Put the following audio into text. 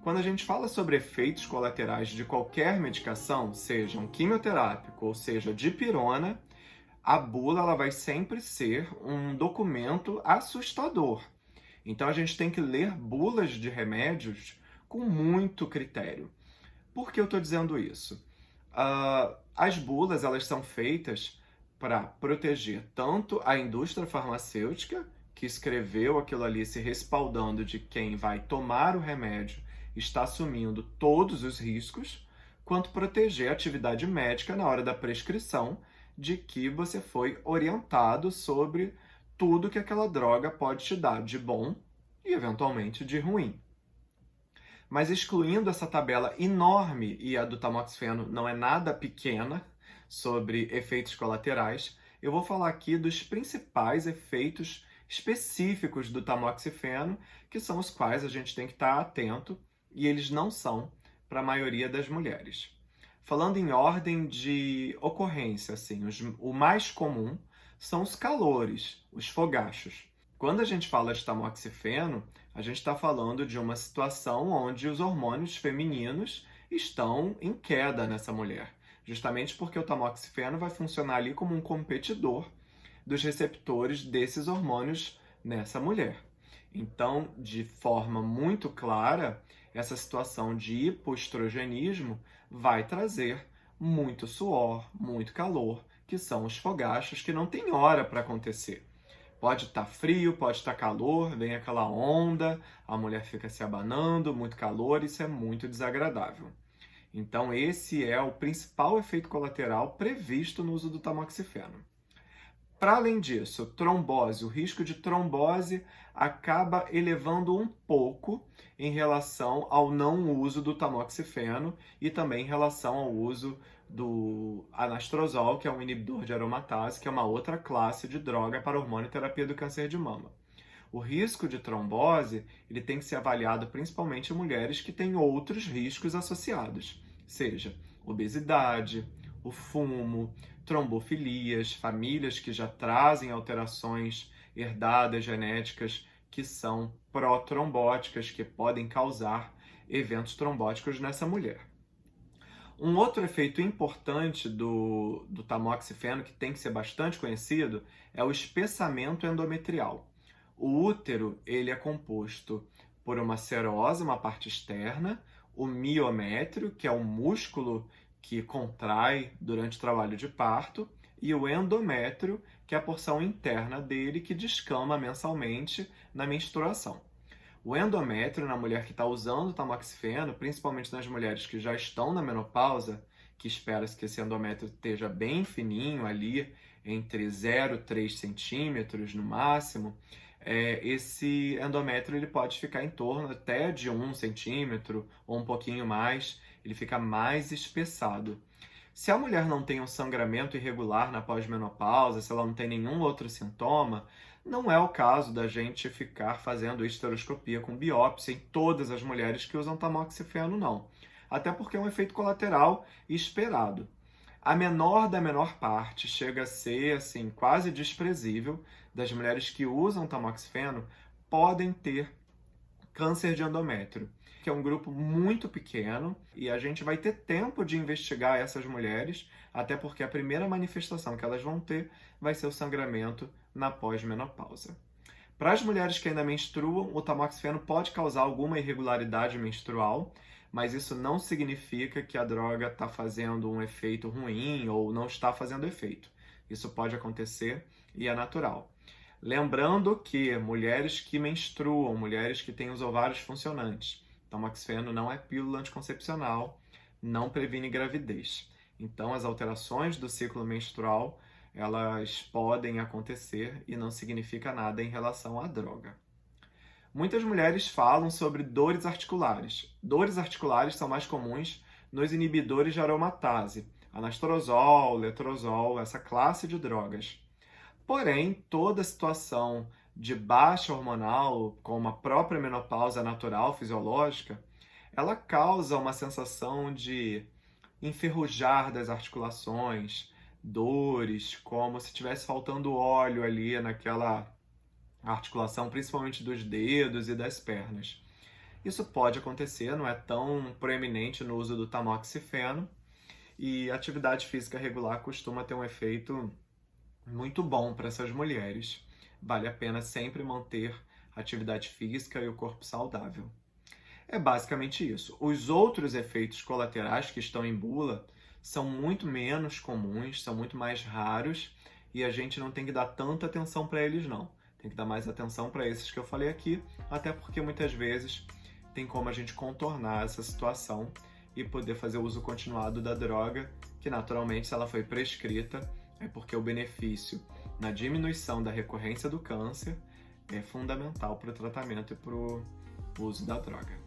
Quando a gente fala sobre efeitos colaterais de qualquer medicação, seja um quimioterápico ou seja dipirona, a bula ela vai sempre ser um documento assustador. Então a gente tem que ler bulas de remédios com muito critério. Por que eu estou dizendo isso? As bulas elas são feitas para proteger tanto a indústria farmacêutica, que escreveu aquilo ali se respaldando de quem vai tomar o remédio está assumindo todos os riscos, quanto proteger a atividade médica na hora da prescrição, de que você foi orientado sobre tudo que aquela droga pode te dar de bom e, eventualmente, de ruim. Mas excluindo essa tabela enorme, e a do tamoxifeno não é nada pequena, sobre efeitos colaterais, eu vou falar aqui dos principais efeitos específicos do tamoxifeno, que são os quais a gente tem que estar atento, e eles não são para a maioria das mulheres. Falando em ordem de ocorrência, assim, o mais comum são os calores, os fogachos. Quando a gente fala de tamoxifeno, a gente está falando de uma situação onde os hormônios femininos estão em queda nessa mulher, justamente porque o tamoxifeno vai funcionar ali como um competidor dos receptores desses hormônios nessa mulher. Então, de forma muito clara, essa situação de hipoestrogenismo vai trazer muito suor, muito calor, que são os fogachos que não tem hora para acontecer. Pode estar frio, pode estar calor, vem aquela onda, a mulher fica se abanando, muito calor, isso é muito desagradável. Então, esse é o principal efeito colateral previsto no uso do tamoxifeno. Para além disso, trombose, o risco de trombose acaba elevando um pouco em relação ao não uso do tamoxifeno e também em relação ao uso do anastrozol, que é um inibidor de aromatase, que é uma outra classe de droga para hormonioterapia do câncer de mama. O risco de trombose ele tem que ser avaliado principalmente em mulheres que têm outros riscos associados, seja obesidade, o fumo, trombofilias, famílias que já trazem alterações herdadas genéticas que são pró-trombóticas, que podem causar eventos trombóticos nessa mulher. Um outro efeito importante do tamoxifeno, que tem que ser bastante conhecido, é o espessamento endometrial. O útero ele é composto por uma serosa, uma parte externa, o miométrio, que é o músculo que contrai durante o trabalho de parto, e o endométrio, que é a porção interna dele que descama mensalmente na menstruação. O endométrio na mulher que está usando o tamoxifeno, principalmente nas mulheres que já estão na menopausa, que espera-se que esse endométrio esteja bem fininho ali, entre 0 e 3 centímetros no máximo, esse endométrio ele pode ficar em torno até de 1 centímetro ou um pouquinho mais, ele fica mais espessado. Se a mulher não tem um sangramento irregular na pós-menopausa, se ela não tem nenhum outro sintoma, não é o caso da gente ficar fazendo esteroscopia com biópsia em todas as mulheres que usam tamoxifeno, não. Até porque é um efeito colateral esperado. A menor da menor parte chega a ser assim, quase desprezível das mulheres que usam tamoxifeno podem ter câncer de endométrio, que é um grupo muito pequeno e a gente vai ter tempo de investigar essas mulheres, até porque a primeira manifestação que elas vão ter vai ser o sangramento na pós-menopausa. Para as mulheres que ainda menstruam, o tamoxifeno pode causar alguma irregularidade menstrual, mas isso não significa que a droga está fazendo um efeito ruim ou não está fazendo efeito. Isso pode acontecer e é natural. Lembrando que mulheres que menstruam, mulheres que têm os ovários funcionantes, tamoxifeno não é pílula anticoncepcional, não previne gravidez. Então, as alterações do ciclo menstrual, elas podem acontecer e não significa nada em relação à droga. Muitas mulheres falam sobre dores articulares. Dores articulares são mais comuns nos inibidores de aromatase, anastrozol, letrozol, essa classe de drogas. Porém, toda situação de baixa hormonal, como a própria menopausa natural, fisiológica, ela causa uma sensação de enferrujar das articulações, dores, como se estivesse faltando óleo ali naquela articulação, principalmente dos dedos e das pernas. Isso pode acontecer, não é tão proeminente no uso do tamoxifeno, e atividade física regular costuma ter um efeito muito bom para essas mulheres. Vale a pena sempre manter a atividade física e o corpo saudável. É basicamente isso. Os outros efeitos colaterais que estão em bula são muito menos comuns, são muito mais raros e a gente não tem que dar tanta atenção para eles, não. Tem que dar mais atenção para esses que eu falei aqui, até porque muitas vezes tem como a gente contornar essa situação e poder fazer o uso continuado da droga, que naturalmente, se ela foi prescrita, é porque o benefício na diminuição da recorrência do câncer é fundamental para o tratamento e para o uso da droga.